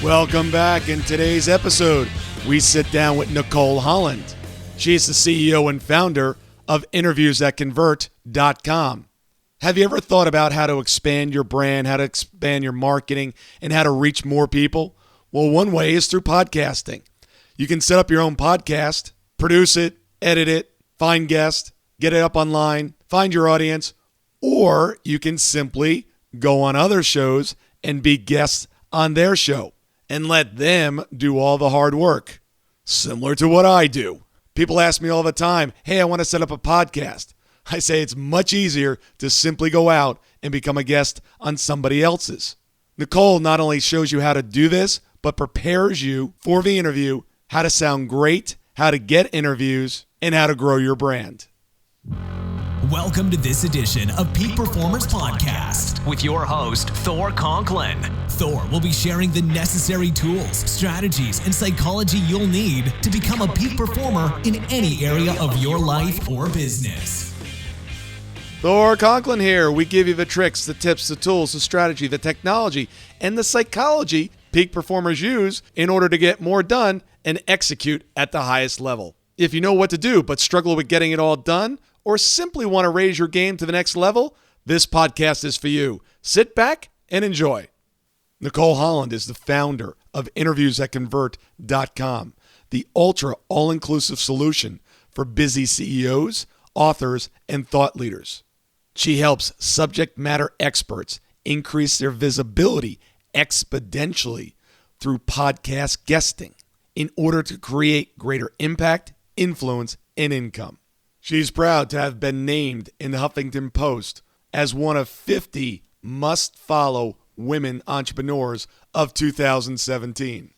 Welcome back. In today's episode, we sit down with Nicole Holland. She is the CEO and founder of interviewsthatconvert.com. Have you ever thought about how to expand your brand, how to expand your marketing, and how to reach more people? Well, one way is through podcasting. You can set up your own podcast, produce it, edit it, find guests, get it up online, find your audience, or you can simply go on other shows and be guests on their show and let them do all the hard work. Similar to what I do. People ask me all the time, hey, I want to set up a podcast. I say it's much easier to simply go out and become a guest on somebody else's. Nicole not only shows you how to do this, but prepares you for the interview, how to sound great, how to get interviews, and how to grow your brand. Welcome to this edition of Peak Performers Podcast with your host, Thor Conklin. Thor will be sharing the necessary tools, strategies, and psychology you'll need to become a peak performer in any area of your life or business. Thor Conklin here. We give you the tricks, the tips, the tools, the strategy, the technology, and the psychology peak performers use in order to get more done and execute at the highest level. If you know what to do but struggle with getting it all done, or simply want to raise your game to the next level, this podcast is for you. Sit back and enjoy. Nicole Holland is the founder of interviewsthatconvert.com, the ultra all-inclusive solution for busy CEOs, authors, and thought leaders. She helps subject matter experts increase their visibility exponentially through podcast guesting in order to create greater impact, influence, and income. She's proud to have been named in the Huffington Post as one of 50 must-follow women entrepreneurs of 2017.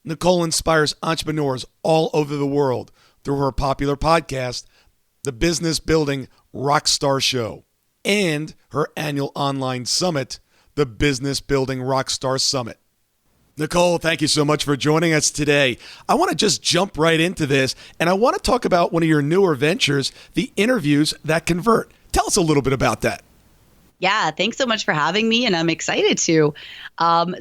Nicole inspires entrepreneurs all over the world through her popular podcast, the Business Building Rockstar Show, and her annual online summit, the Business Building Rockstar Summit. Nicole, thank you so much for joining us today. I want to just jump right into this, and I want to talk about one of your newer ventures, the Interviews That Convert. Tell us a little bit about that. Yeah, thanks so much for having me, and I'm excited to.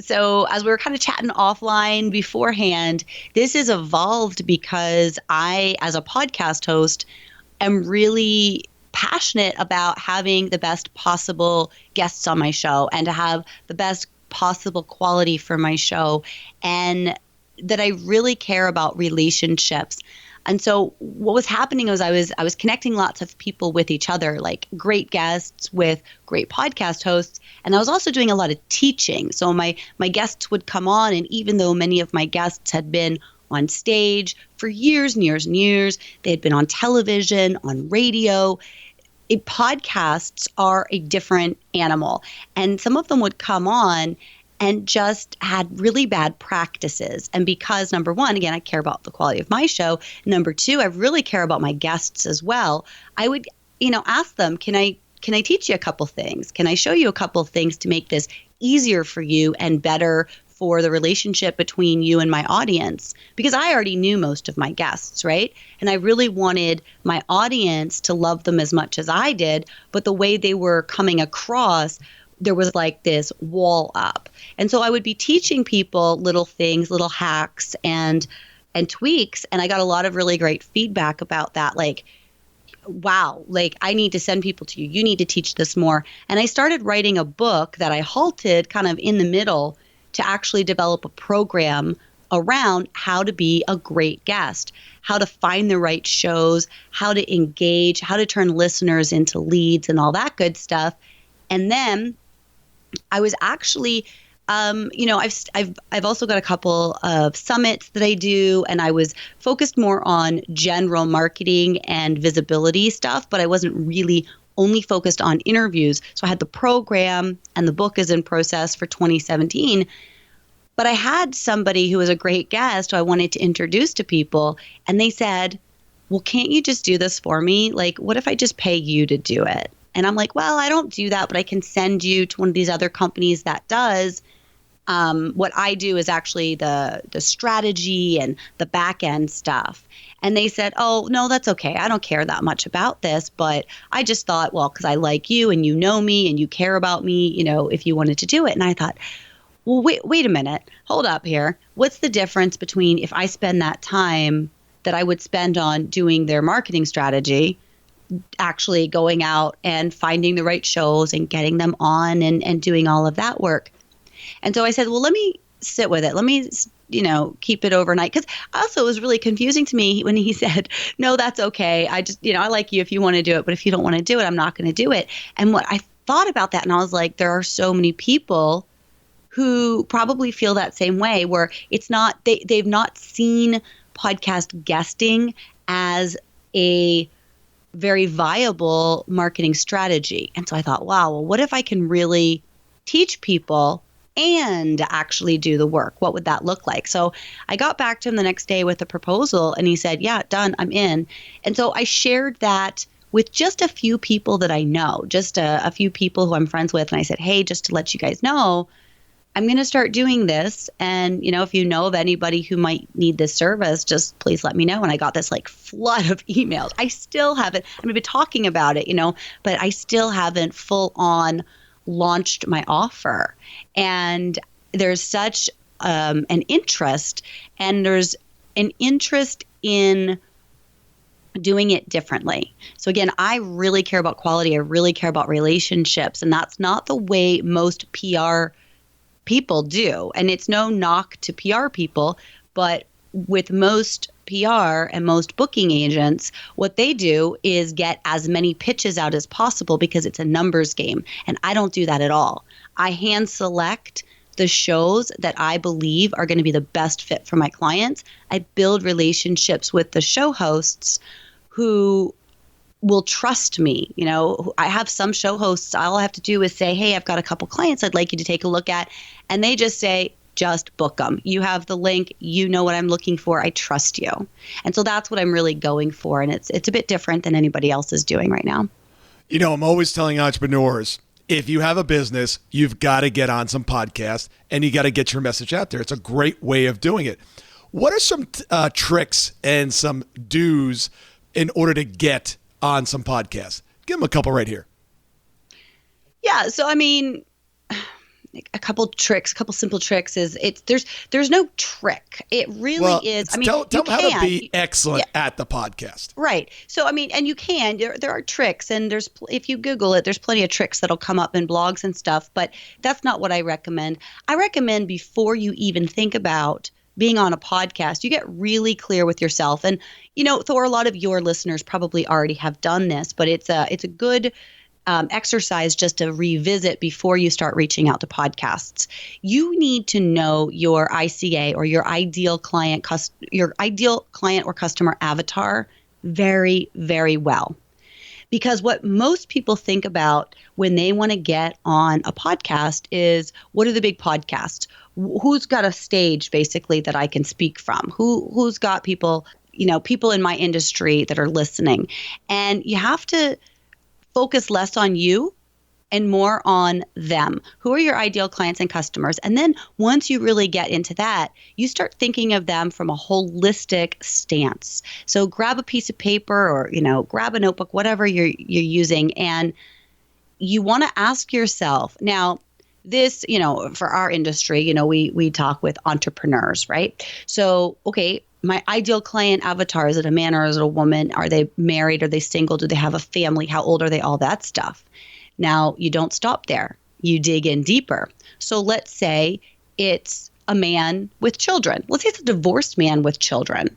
So as we were kind of chatting offline beforehand, this has evolved because I, as a podcast host, am really passionate about having the best possible guests on my show and to have the best possible quality for my show, and that I really care about relationships. And so what was happening was I was connecting lots of people with each other, like great guests with great podcast hosts, and I was also doing a lot of teaching. So my guests would come on, and even though many of my guests had been on stage for years and years and years, they had been on television, on radio, podcasts are a different animal. And some of them would come on and just had really bad practices. And because, number one, again, I care about the quality of my show. Number two, I really care about my guests as well. I would, ask them, can I teach you a couple things? Can I show you a couple things to make this easier for you and better for the relationship between you and my audience? Because I already knew most of my guests, right? And I really wanted my audience to love them as much as I did, but the way they were coming across, there was like this wall up. And so I would be teaching people little things, little hacks and tweaks, and I got a lot of really great feedback about that, like, wow, like I need to send people to you. You need to teach this more. And I started writing a book that I halted kind of in the middle to actually develop a program around how to be a great guest, how to find the right shows, how to engage, how to turn listeners into leads and all that good stuff. And then I was actually, I've also got a couple of summits that I do, and I was focused more on general marketing and visibility stuff, but I wasn't really only focused on interviews. So I had the program, and the book is in process for 2017. But I had somebody who was a great guest who I wanted to introduce to people, and they said, well, can't you just do this for me? Like, what if I just pay you to do it? And I'm like, well, I don't do that, but I can send you to one of these other companies that does. What I do is actually the strategy and the back end stuff. And they said, oh, no, that's okay. I don't care that much about this, but I just thought, well, because I like you and you know me and you care about me, if you wanted to do it. And I thought, well, wait a minute, hold up here. What's the difference between if I spend that time that I would spend on doing their marketing strategy, actually going out and finding the right shows and getting them on and doing all of that work? And so I said, well, let me sit with it. Let me, keep it overnight. Because also it was really confusing to me when he said, no, that's okay. I just, I like you if you want to do it. But if you don't want to do it, I'm not going to do it. And what I thought about that, and I was like, there are so many people who probably feel that same way, where it's not, they've not seen podcast guesting as a very viable marketing strategy. And so I thought, wow, well, what if I can really teach people and actually do the work? What would that look like? So I got back to him the next day with a proposal, and he said, yeah, done, I'm in. And so I shared that with just a few people that I know, just a few people who I'm friends with. And I said, hey, just to let you guys know, I'm going to start doing this. And, if you know of anybody who might need this service, just please let me know. And I got this flood of emails. I still haven't, I've been talking about it, but I still haven't full on launched my offer. And there's such an interest, and there's an interest in doing it differently. So again, I really care about quality. I really care about relationships. And that's not the way most PR people do. And it's no knock to PR people, but with most PR and most booking agents, what they do is get as many pitches out as possible because it's a numbers game. And I don't do that at all. I hand select the shows that I believe are going to be the best fit for my clients. I build relationships with the show hosts who will trust me. I have some show hosts, all I have to do is say, hey, I've got a couple clients I'd like you to take a look at. And they just say, just book them. You have the link. You know what I'm looking for. I trust you. And so that's what I'm really going for. And it's a bit different than anybody else is doing right now. I'm always telling entrepreneurs, if you have a business, you've got to get on some podcasts and you got to get your message out there. It's a great way of doing it. What are some tricks and some do's in order to get on some podcasts? Give them a couple right here. Yeah. So, a couple simple tricks is there's no trick. It really is. Tell them how to be excellent at the podcast. Right. So, and you can, there are tricks, and if you Google it, there's plenty of tricks that'll come up in blogs and stuff, but that's not what I recommend. I recommend before you even think about being on a podcast, you get really clear with yourself. And, Thor, a lot of your listeners probably already have done this, but it's a good exercise just to revisit before you start reaching out to podcasts. You need to know your ICA, or your ideal client or customer avatar very, very well. Because what most people think about when they want to get on a podcast is, what are the big podcasts? Who's got a stage basically that I can speak from? Who's got people, people in my industry that are listening? And you have to focus less on you and more on them. Who are your ideal clients and customers? And then once you really get into that, you start thinking of them from a holistic stance. So grab a piece of paper, or, grab a notebook, whatever you're using, and you want to ask yourself, now, this, for our industry, we talk with entrepreneurs, right? So, okay, my ideal client avatar, is it a man or is it a woman? Are they married? Are they single? Do they have a family? How old are they? All that stuff. Now, you don't stop there. You dig in deeper. So let's say it's a man with children. Let's say it's a divorced man with children.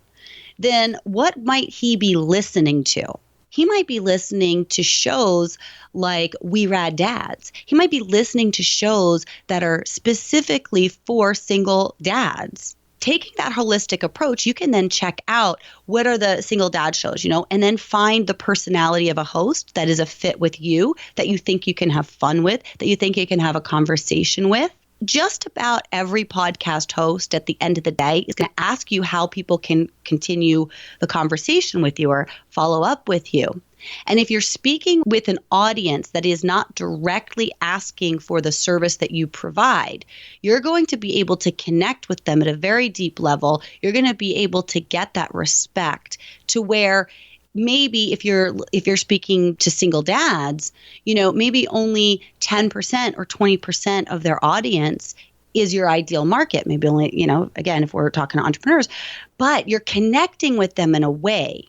Then what might he be listening to? He might be listening to shows like We Rad Dads. He might be listening to shows that are specifically for single dads. Taking that holistic approach, you can then check out what are the single dad shows, and then find the personality of a host that is a fit with you, that you think you can have fun with, that you think you can have a conversation with. Just about every podcast host at the end of the day is going to ask you how people can continue the conversation with you or follow up with you. And if you're speaking with an audience that is not directly asking for the service that you provide, you're going to be able to connect with them at a very deep level. You're going to be able to get that respect to where maybe if you're speaking to single dads, maybe only 10% or 20% of their audience is your ideal market. Maybe only, again, if we're talking to entrepreneurs, but you're connecting with them in a way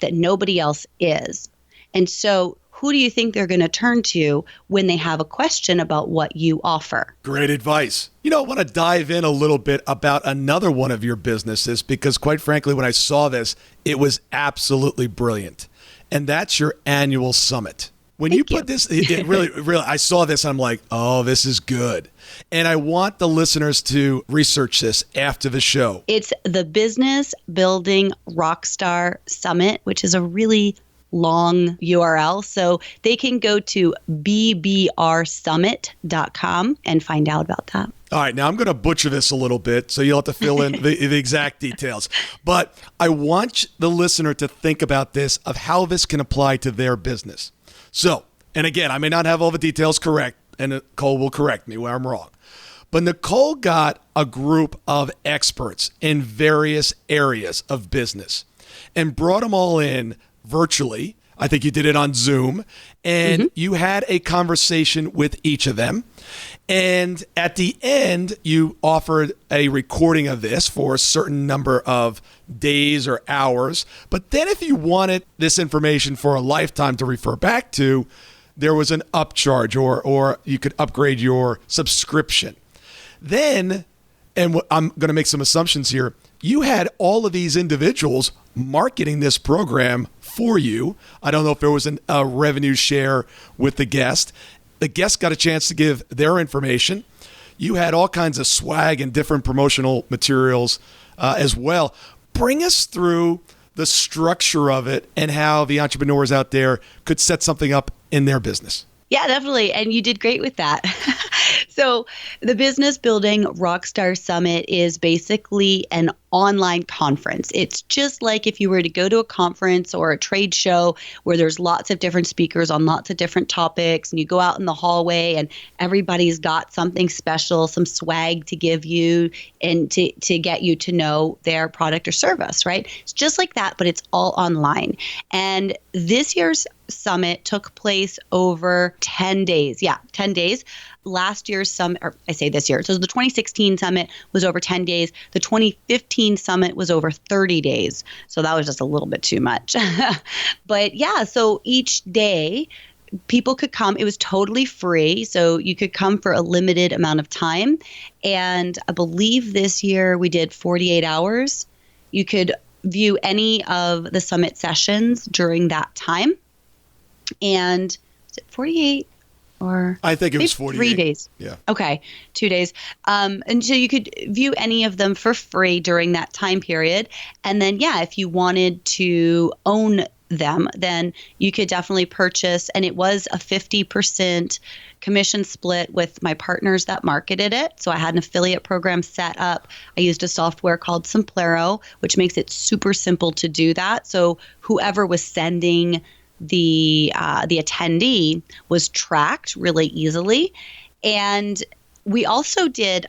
that nobody else is. And so who do you think they're going to turn to when they have a question about what you offer? Great advice. I want to dive in a little bit about another one of your businesses because quite frankly, when I saw this, it was absolutely brilliant. And that's your annual summit. When you put this, it really, I saw this and I'm like, oh, this is good. And I want the listeners to research this after the show. It's the Business Building Rockstar Summit, which is a really long URL. So they can go to bbrsummit.com and find out about that. All right, now I'm going to butcher this a little bit, so you'll have to fill in the exact details. But I want the listener to think about this, of how this can apply to their business. So, and again, I may not have all the details correct, and Nicole will correct me where I'm wrong. But Nicole got a group of experts in various areas of business and brought them all in virtually. I think you did it on Zoom, and you had a conversation with each of them. And at the end, you offered a recording of this for a certain number of days or hours. But then if you wanted this information for a lifetime to refer back to, there was an upcharge or you could upgrade your subscription. Then, and I'm going to make some assumptions here, you had all of these individuals marketing this program for you. I don't know if there was a revenue share with the guest. The guest got a chance to give their information. You had all kinds of swag and different promotional materials as well. Bring us through the structure of it and how the entrepreneurs out there could set something up in their business. Yeah, definitely. And you did great with that. So the Business Building Rockstar Summit is basically an online conference. It's just like if you were to go to a conference or a trade show where there's lots of different speakers on lots of different topics, and you go out in the hallway and everybody's got something special, some swag to give you and to get you to know their product or service, right? It's just like that, but it's all online. And this year's summit took place over 10 days. Yeah, 10 days. Last year's summit, or I say this year, so the 2016 summit was over 10 days. The 2015 summit was over 30 days. So that was just a little bit too much. But yeah, so each day people could come. It was totally free. So you could come for a limited amount of time. And I believe this year we did 48 hours. You could view any of the summit sessions during that time. And is it 48? Or I think it was 48. 3 days. Yeah. Okay. 2 days. And so you could view any of them for free during that time period. And then, yeah, if you wanted to own them, then you could definitely purchase. And it was a 50% commission split with my partners that marketed it. So I had an affiliate program set up. I used a software called Simplero, which makes it super simple to do that. So whoever was sending the attendee was tracked really easily. And we also did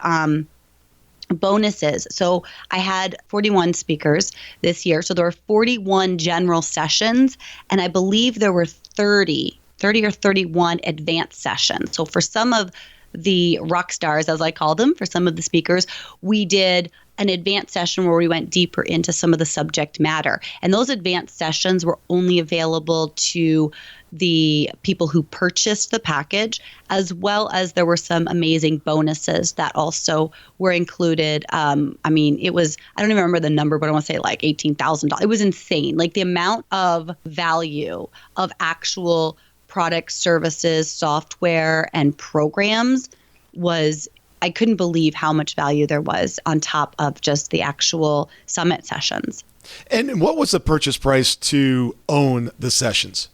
bonuses. So I had 41 speakers this year. So there were 41 general sessions, and I believe there were 30 or 31 advanced sessions. So for some of the rock stars, as I call them, for some of the speakers, we did an advanced session where we went deeper into some of the subject matter. And those advanced sessions were only available to the people who purchased the package, as well as there were some amazing bonuses that also were included. I mean, it was, I don't even remember the number, but I want to say like $18,000. It was insane. Like the amount of value of actual products, services, software, and programs was, I couldn't believe how much value there was on top of just the actual summit sessions. And what was the purchase price to own the sessions?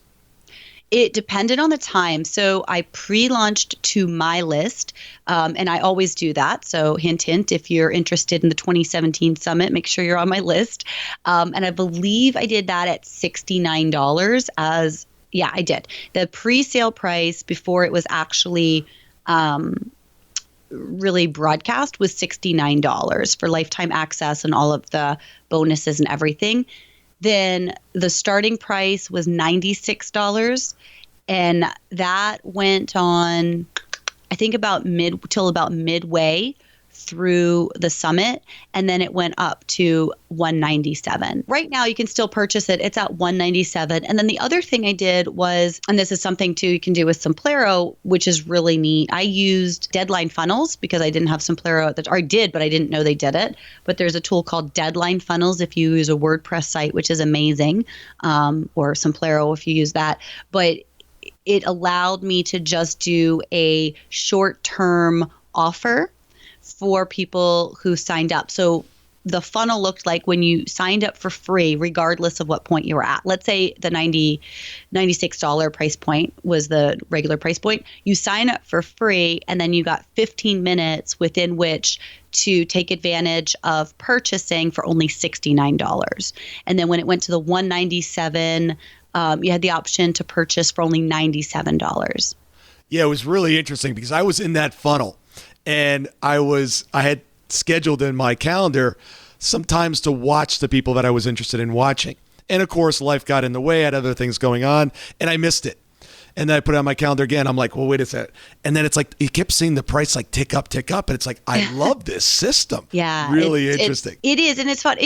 It depended on the time. So I pre-launched to my list, and I always do that. So hint, hint, if you're interested in the 2017 summit, make sure you're on my list. And I believe I did that at $69 as, yeah, I did. The pre-sale price before it was actually really broadcast was $69 for lifetime access and all of the bonuses and everything. Then the starting price was $96, and that went on, I think about midway through the summit, and then it went up to $197. Right now, you can still purchase it. It's at $197. And then the other thing I did was, and this is something too you can do with Simplero, which is really neat. I used Deadline Funnels because I didn't have Simplero at the time. Or I did, but I didn't know they did it. But there's a tool called Deadline Funnels if you use a WordPress site, which is amazing, or Simplero if you use that. But it allowed me to just do a short-term offer for people who signed up. So the funnel looked like when you signed up for free, regardless of what point you were at. Let's say the $96 price point was the regular price point. You sign up for free, and then you got 15 minutes within which to take advantage of purchasing for only $69. And then when it went to the $197, you had the option to purchase for only $97. Yeah, it was really interesting because I was in that funnel, and I had scheduled in my calendar sometimes to watch the people that I was interested in watching. And of course, life got in the way, I had other things going on, and I missed it. And then I put it on my calendar again. I'm like, well, wait a second. And then it's like, you kept seeing the price like tick up. And it's like, I love this system. Yeah. Really interesting. It is. And it's fun.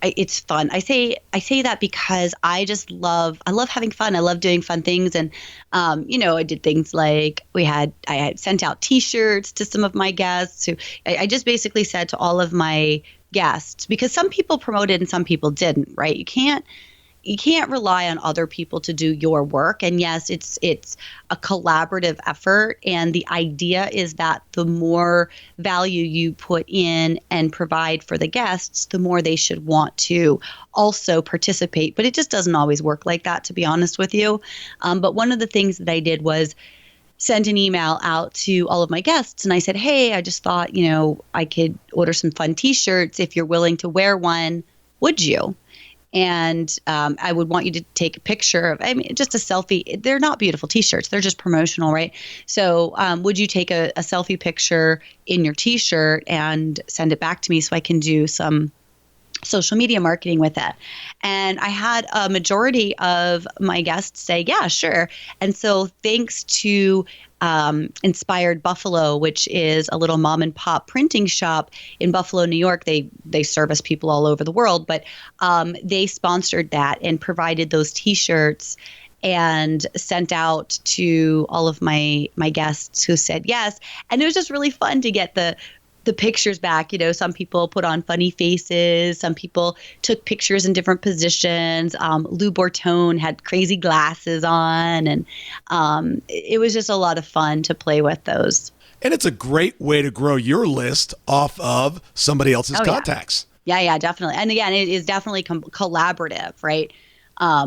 It's fun. I say that because I love having fun. I love doing fun things. And, I did things like I had sent out T-shirts to some of my guests who I just basically said to all of my guests, because some people promoted and some people didn't, right? You can't rely on other people to do your work. And yes, it's a collaborative effort. And the idea is that the more value you put in and provide for the guests, the more they should want to also participate. But it just doesn't always work like that, to be honest with you. But one of the things that I did was send an email out to all of my guests. And I said, hey, I just thought, I could order some fun T-shirts. If you're willing to wear one, would you? And I would want you to take a picture of, just a selfie. They're not beautiful T-shirts. They're just promotional, right? So would you take a selfie picture in your T-shirt and send it back to me so I can do some social media marketing with it? And I had a majority of my guests say, yeah, sure. And so thanks to Inspired Buffalo, which is a little mom and pop printing shop in Buffalo, New York. They service people all over the world, but they sponsored that and provided those T-shirts and sent out to all of my guests who said yes. And it was just really fun to get the pictures back. Some people put on funny faces. Some people took pictures in different positions. Lou Bortone had crazy glasses on. And it was just a lot of fun to play with those. And it's a great way to grow your list off of somebody else's contacts. Yeah, definitely. And again, it is definitely collaborative, right?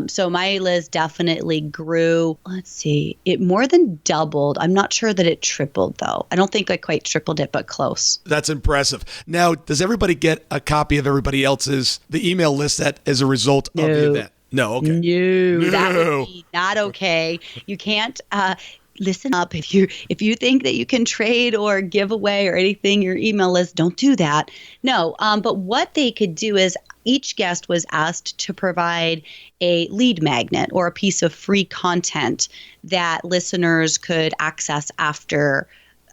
So my list definitely grew. Let's see, it more than doubled. I'm not sure that it tripled, though. I don't think I quite tripled it, but close. That's impressive. Now, does everybody get a copy of everybody else's, the email list that as a result of the event? No, okay. No, that would be not okay. You can't listen up. If you think that you can trade or give away or anything your email list, don't do that. No, but what they could do is each guest was asked to provide a lead magnet or a piece of free content that listeners could access after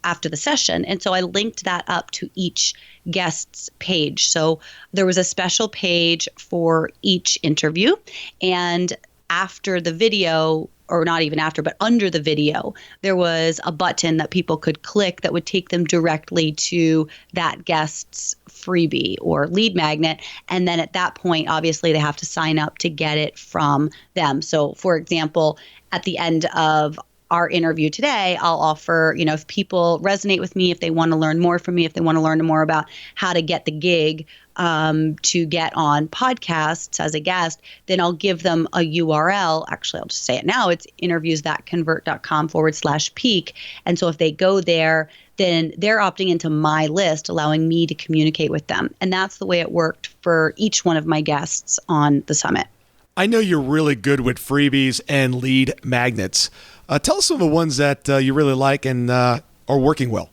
the session. And so I linked that up to each guest's page. So there was a special page for each interview. And after the video, or not even after, but under the video, there was a button that people could click that would take them directly to that guest's freebie or lead magnet. And then at that point, obviously, they have to sign up to get it from them. So, for example, at the end of our interview today, I'll offer, if people resonate with me, if they want to learn more from me, if they want to learn more about how to get the gig to get on podcasts as a guest, then I'll give them a URL. Actually, I'll just say it now. It's interviews.convert.com/peak. And so if they go there, then they're opting into my list, allowing me to communicate with them. And that's the way it worked for each one of my guests on the summit. I know you're really good with freebies and lead magnets. Tell us some of the ones that you really like and are working well.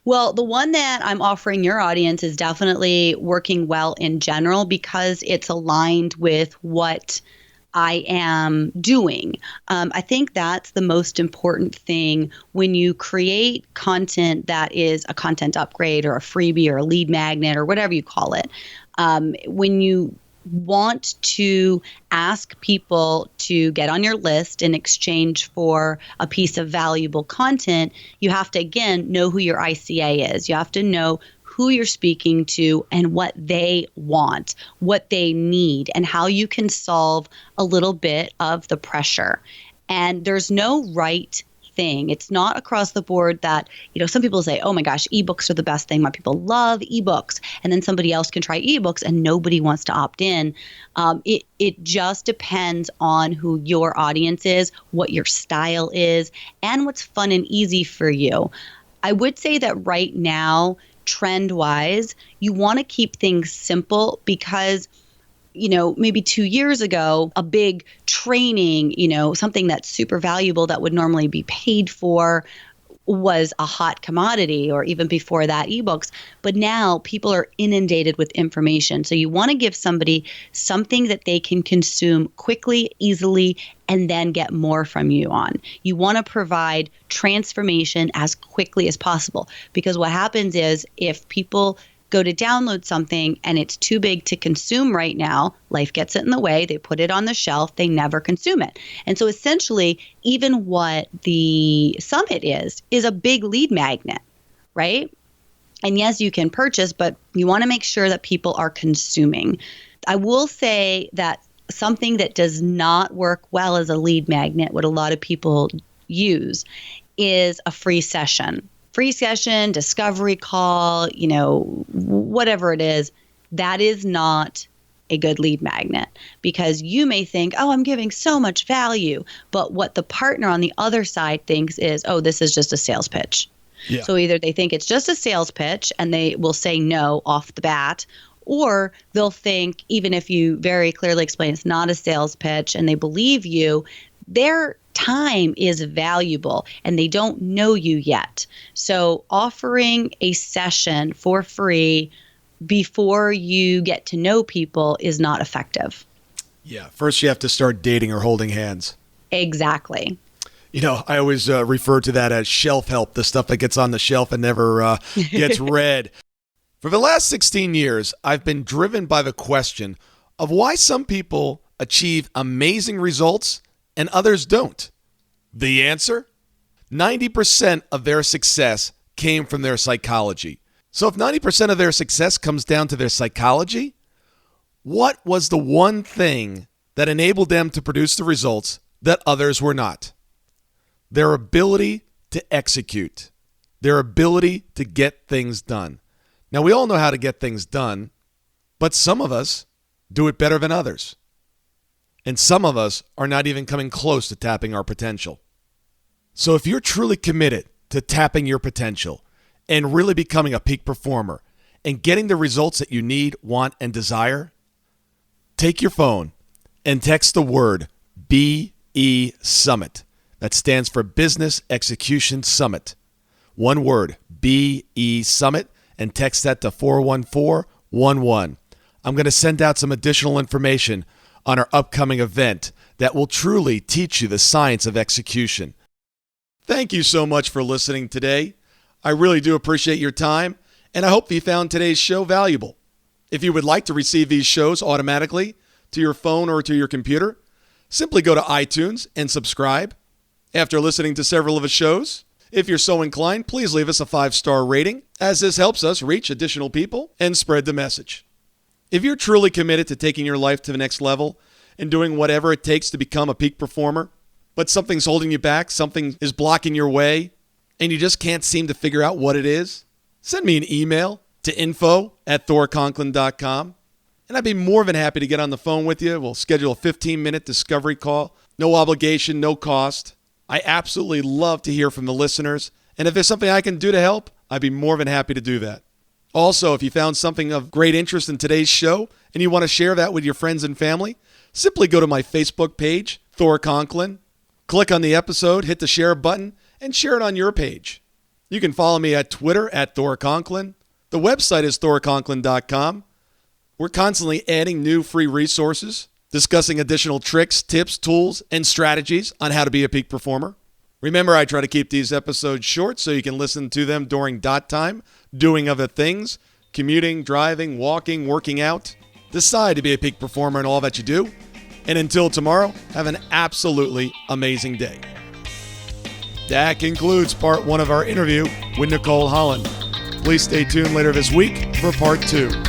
Well, the one that I'm offering your audience is definitely working well in general because it's aligned with what I am doing. I think that's the most important thing when you create content that is a content upgrade or a freebie or a lead magnet or whatever you call it. When you want to ask people to get on your list in exchange for a piece of valuable content, you have to, again, know who your ICA is. You have to know who you're speaking to and what they want, what they need, and how you can solve a little bit of the pressure. And there's no right thing. It's not across the board that, some people say, oh my gosh, ebooks are the best thing. My people love ebooks. And then somebody else can try ebooks and nobody wants to opt in. It just depends on who your audience is, what your style is, and what's fun and easy for you. I would say that right now, trend-wise, you want to keep things simple because maybe 2 years ago, a big training, something that's super valuable that would normally be paid for was a hot commodity, or even before that, ebooks. But now people are inundated with information. So you want to give somebody something that they can consume quickly, easily, and then get more from you on. You want to provide transformation as quickly as possible, because what happens is if people go to download something and it's too big to consume right now, life gets it in the way, they put it on the shelf, they never consume it. And so essentially, even what the summit is a big lead magnet, right? And yes, you can purchase, but you want to make sure that people are consuming. I will say that something that does not work well as a lead magnet, what a lot of people use, is a free session. Free session, discovery call, whatever it is, that is not a good lead magnet, because you may think, oh, I'm giving so much value. But what the partner on the other side thinks is, oh, this is just a sales pitch. Yeah. So either they think it's just a sales pitch and they will say no off the bat, or they'll think, even if you very clearly explain it's not a sales pitch and they believe you, their time is valuable and they don't know you yet. So offering a session for free before you get to know people is not effective. Yeah. First, you have to start dating or holding hands. Exactly. I always refer to that as shelf help, the stuff that gets on the shelf and never gets read. For the last 16 years, I've been driven by the question of why some people achieve amazing results and others don't. The answer? 90% of their success came from their psychology. So if 90% of their success comes down to their psychology, what was the one thing that enabled them to produce the results that others were not? Their ability to execute. Their ability to get things done. Now, we all know how to get things done, but some of us do it better than others. And some of us are not even coming close to tapping our potential. So if you're truly committed to tapping your potential and really becoming a peak performer and getting the results that you need, want, and desire, take your phone and text the word BESUMMIT. That stands for Business Execution Summit. One word, BESUMMIT, and text that to 41411. I'm going to send out some additional information on our upcoming event that will truly teach you the science of execution. Thank you so much for listening today. I really do appreciate your time, and I hope you found today's show valuable. If you would like to receive these shows automatically to your phone or to your computer, simply go to iTunes and subscribe. After listening to several of the shows, if you're so inclined, please leave us a 5-star rating, as this helps us reach additional people and spread the message. If you're truly committed to taking your life to the next level and doing whatever it takes to become a peak performer, but something's holding you back, something is blocking your way, and you just can't seem to figure out what it is, send me an email to info@thorconklin.com, and I'd be more than happy to get on the phone with you. We'll schedule a 15-minute discovery call. No obligation, no cost. I absolutely love to hear from the listeners, and if there's something I can do to help, I'd be more than happy to do that. Also, if you found something of great interest in today's show and you want to share that with your friends and family, simply go to my Facebook page, Thor Conklin, click on the episode, hit the share button, and share it on your page. You can follow me at Twitter at Thor Conklin. The website is thorconklin.com. We're constantly adding new free resources discussing additional tricks, tips, tools, and strategies on how to be a peak performer. Remember, I try to keep these episodes short so you can listen to them during dot time, doing other things, commuting, driving, walking, working out. Decide to be a peak performer in all that you do. And until tomorrow, have an absolutely amazing day. That concludes part 1 of our interview with Nicole Holland. Please stay tuned later this week for part 2.